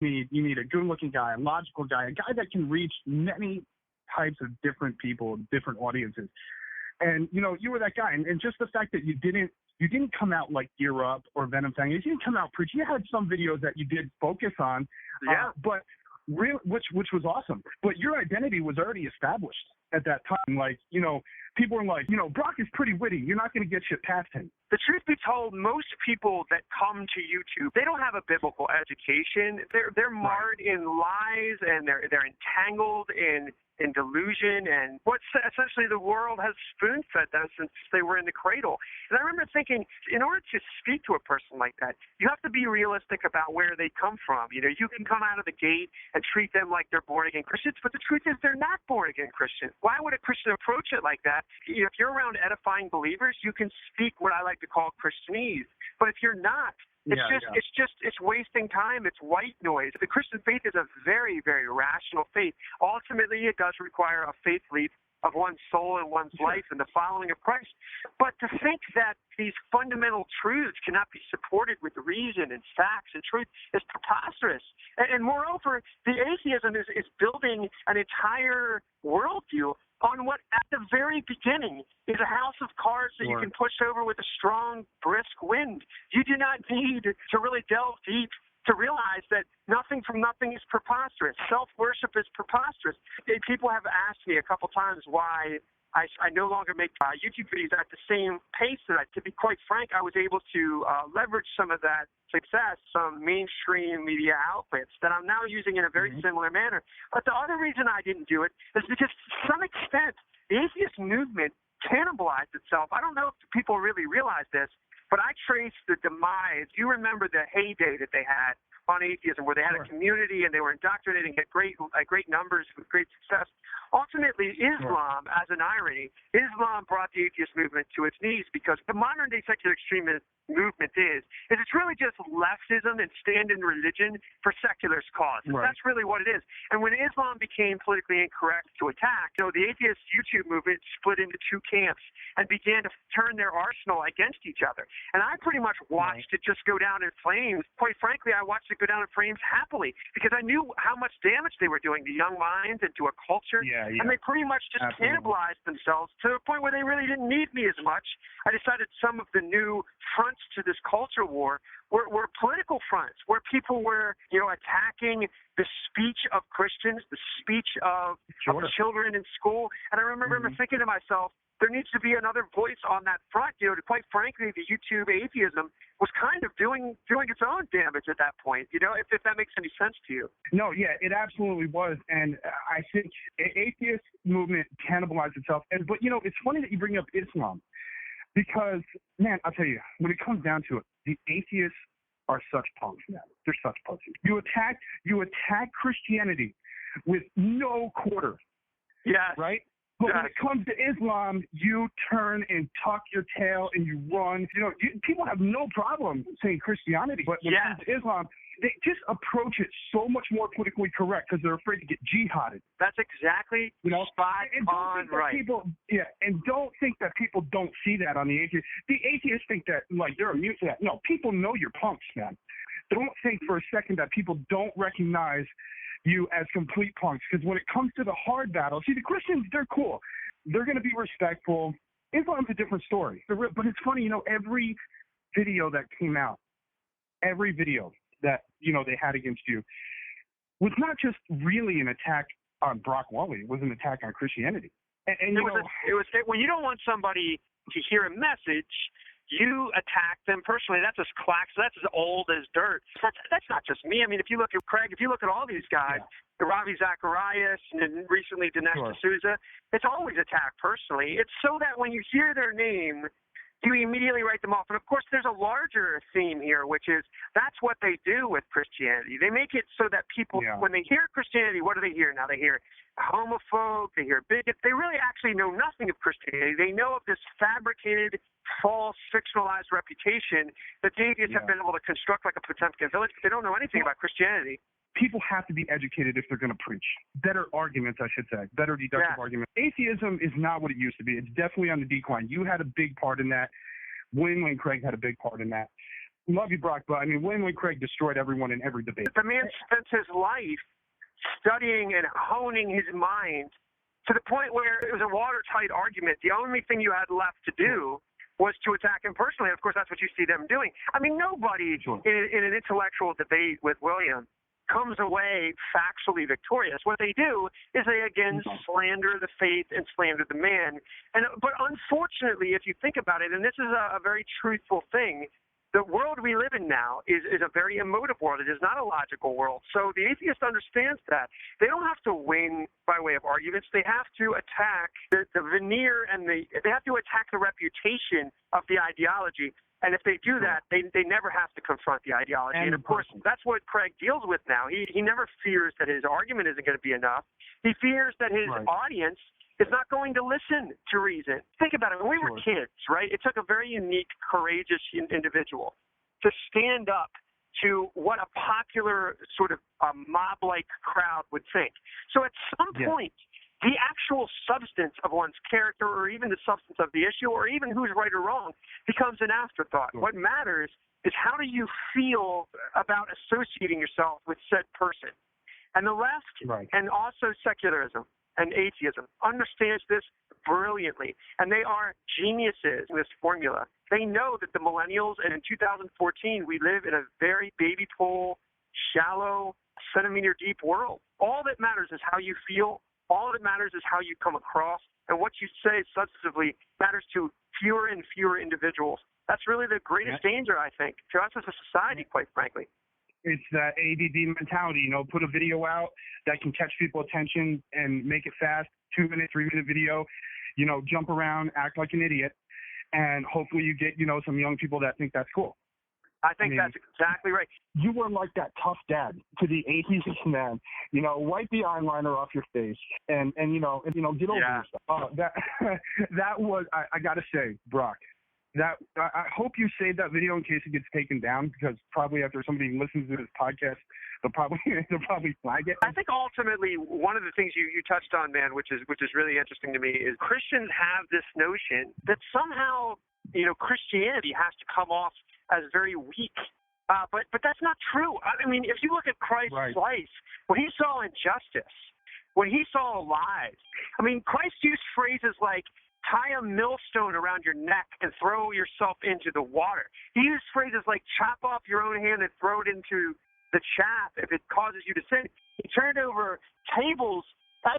You need a good-looking guy, a logical guy, a guy that can reach many types of different people, different audiences. And, you know, you were that guy. And just the fact that you didn't come out like Gear Up or Venom Fang. You didn't come out preach. You had some videos that you did focus on, but which was awesome. But your identity was already established at that time. Like, you know, people were like, you know, Brock is pretty witty. You're not going to get shit past him. The truth be told, most people that come to YouTube, they don't have a biblical education. They're marred in lies, and they're entangled in delusion and what essentially the world has spoon-fed them since they were in the cradle. And I remember thinking, in order to speak to a person like that, you have to be realistic about where they come from. You know, you can come out of the gate and treat them like they're born-again Christians, but the truth is they're not born-again Christians. Why would a Christian approach it like that? If you're around edifying believers, you can speak what I like to call Christianese. But if you're not, it's wasting time. It's white noise. The Christian faith is a very, very rational faith. Ultimately, it does require a faith leap of one's soul and one's life and the following of Christ. But to think that these fundamental truths cannot be supported with reason and facts and truth is preposterous. And moreover, the atheism is building an entire worldview on what at the very beginning is a house of cards that you can push over with a strong, brisk wind. You do not need to really delve deep to realize that nothing from nothing is preposterous. Self-worship is preposterous. People have asked me a couple times why I no longer make YouTube videos at the same pace that to be quite frank, I was able to leverage some of that success, some mainstream media outlets that I'm now using in a very similar manner. But the other reason I didn't do it is because to some extent, the atheist movement cannibalized itself. I don't know if people really realize this, but I traced the demise. You remember the heyday that they had on atheism, where they had a community and they were indoctrinating at great numbers with great success. Ultimately, Islam, as an irony, Islam brought the atheist movement to its knees, because the modern-day secular extremist movement is it's really just leftism and stand-in religion for secularist causes. That's really what it is. And when Islam became politically incorrect to attack, you know, the atheist YouTube movement split into two camps and began to turn their arsenal against each other. And I pretty much watched it just go down in flames. Quite frankly, I watched it go down in flames happily, because I knew how much damage they were doing to young minds and to a culture. And they pretty much just cannibalized themselves to the point where they really didn't need me as much. I decided some of the new fronts to this culture war were political fronts, where people were, you know, attacking the speech of Christians, the speech of children in school. And I remember thinking to myself, there needs to be another voice on that front. You know, quite frankly, the YouTube atheism was kind of doing its own damage at that point, you know, if that makes any sense to you. No, yeah, it absolutely was. And I think atheist movement cannibalized itself. But, you know, it's funny that you bring up Islam, because, man, I'll tell you, when it comes down to it, the atheists are such punks, man. They're such pussies. You attack Christianity with no quarter. Yeah. Right? But when it comes to Islam, you turn and tuck your tail and you run. You know, people have no problem saying Christianity, but when it comes to Islam, they just approach it so much more politically correct because they're afraid to get jihaded. That's exactly spot on right. And don't think that people don't see that on the atheists. The atheists think that, like, they're immune to that. No, people know you're punks, man. Don't think for a second that people don't recognize you as complete punks, because when it comes to the hard battle, see, the Christians, they're cool. They're going to be respectful. Islam's a different story. But it's funny, you know, every video that came out, every video that, you know, they had against you was not just really an attack on Brock Wally. It was an attack on Christianity. And it was when you don't want somebody to hear a message, you attack them personally. That's as that's as old as dirt. That's not just me. I mean, if you look at Craig, if you look at all these guys, the Ravi Zacharias and recently Dinesh D'Souza, it's always attacked personally. It's so that when you hear their name, you immediately write them off. And, of course, there's a larger theme here, which is that's what they do with Christianity. They make it so that people, when they hear Christianity, what do they hear? Now they hear homophobe, they hear bigot. They really actually know nothing of Christianity. They know of this fabricated, false, fictionalized reputation that the atheists have been able to construct like a Potemkin village, but they don't know anything about Christianity. People have to be educated if they're going to preach. Better arguments, I should say. Better deductive arguments. Atheism is not what it used to be. It's definitely on the decline. You had a big part in that. Wayne Craig had a big part in that. Love you, Brock, but I mean, William Lane Craig destroyed everyone in every debate. The man spent his life studying and honing his mind to the point where it was a watertight argument. The only thing you had left to do was to attack him personally. Of course, that's what you see them doing. I mean, nobody in an intellectual debate with William comes away factually victorious. What they do is they, again, slander the faith and slander the man. But unfortunately, if you think about it, and this is a very truthful thing, the world we live in now is a very emotive world. It is not a logical world. So the atheist understands that. They don't have to win by way of arguments. They have to attack the veneer and they have to attack the reputation of the ideology. And if they do that, they never have to confront the ideology. And of course, that's what Craig deals with now. He never fears that his argument isn't going to be enough. He fears that his audience is not going to listen to reason. Think about it. When we were kids, right, it took a very unique, courageous individual to stand up to what a popular sort of mob-like crowd would think. So at some point, the actual substance of one's character or even the substance of the issue or even who's right or wrong becomes an afterthought. What matters is how do you feel about associating yourself with said person. And the left and also secularism and atheism understands this brilliantly, and they are geniuses in this formula. They know that the millennials, and in 2014, we live in a very baby pool, shallow, centimeter-deep world. All that matters is how you feel. All that matters is how you come across, and what you say substantively matters to fewer and fewer individuals. That's really the greatest danger, I think, to us as a society, quite frankly. It's that ADD mentality, put a video out that can catch people's attention and make it fast, 2-minute, 3-minute video, jump around, act like an idiot, and hopefully you get, some young people that think that's cool. I think that's exactly right. You were like that tough dad to the atheist man. Wipe the eyeliner off your face and get over yourself. That was, I got to say, Brock, I hope you save that video in case it gets taken down, because probably after somebody listens to this podcast, they'll probably flag it. I think ultimately one of the things you touched on, man, which is really interesting to me, is Christians have this notion that somehow Christianity has to come off as very weak. But that's not true. I mean, if you look at Christ's life, when he saw injustice, when he saw lies, I mean, Christ used phrases like tie a millstone around your neck and throw yourself into the water. He used phrases like chop off your own hand and throw it into the chaff if it causes you to sin. He turned over tables.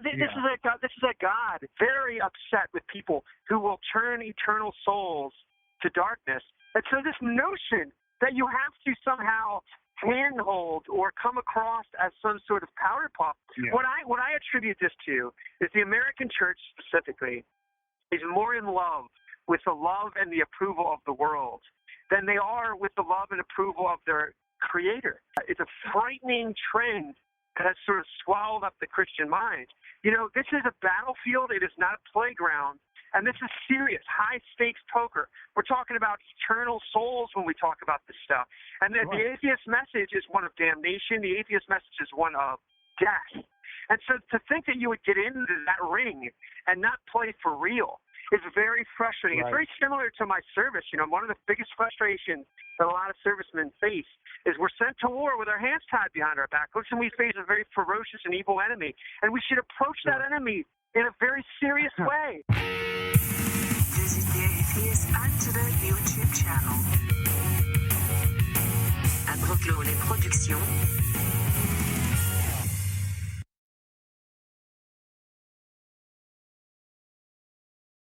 This is a God very upset with people who will turn eternal souls to darkness. And so this notion that you have to somehow handhold or come across as some sort of powder puff, what I attribute this to is the American church specifically is more in love with the love and the approval of the world than they are with the love and approval of their Creator. It's a frightening trend that has sort of swallowed up the Christian mind. This is a battlefield. It is not a playground. And this is serious, high-stakes poker. We're talking about eternal souls when we talk about this stuff. And the atheist message is one of damnation. The atheist message is one of death. And so to think that you would get into that ring and not play for real is very frustrating. It's very similar to my service. One of the biggest frustrations that a lot of servicemen face is we're sent to war with our hands tied behind our back. Listen, we face a very ferocious and evil enemy, and we should approach that enemy in a very serious way. Visit the Atheist Antidote YouTube channel. À Brooklyn les productions.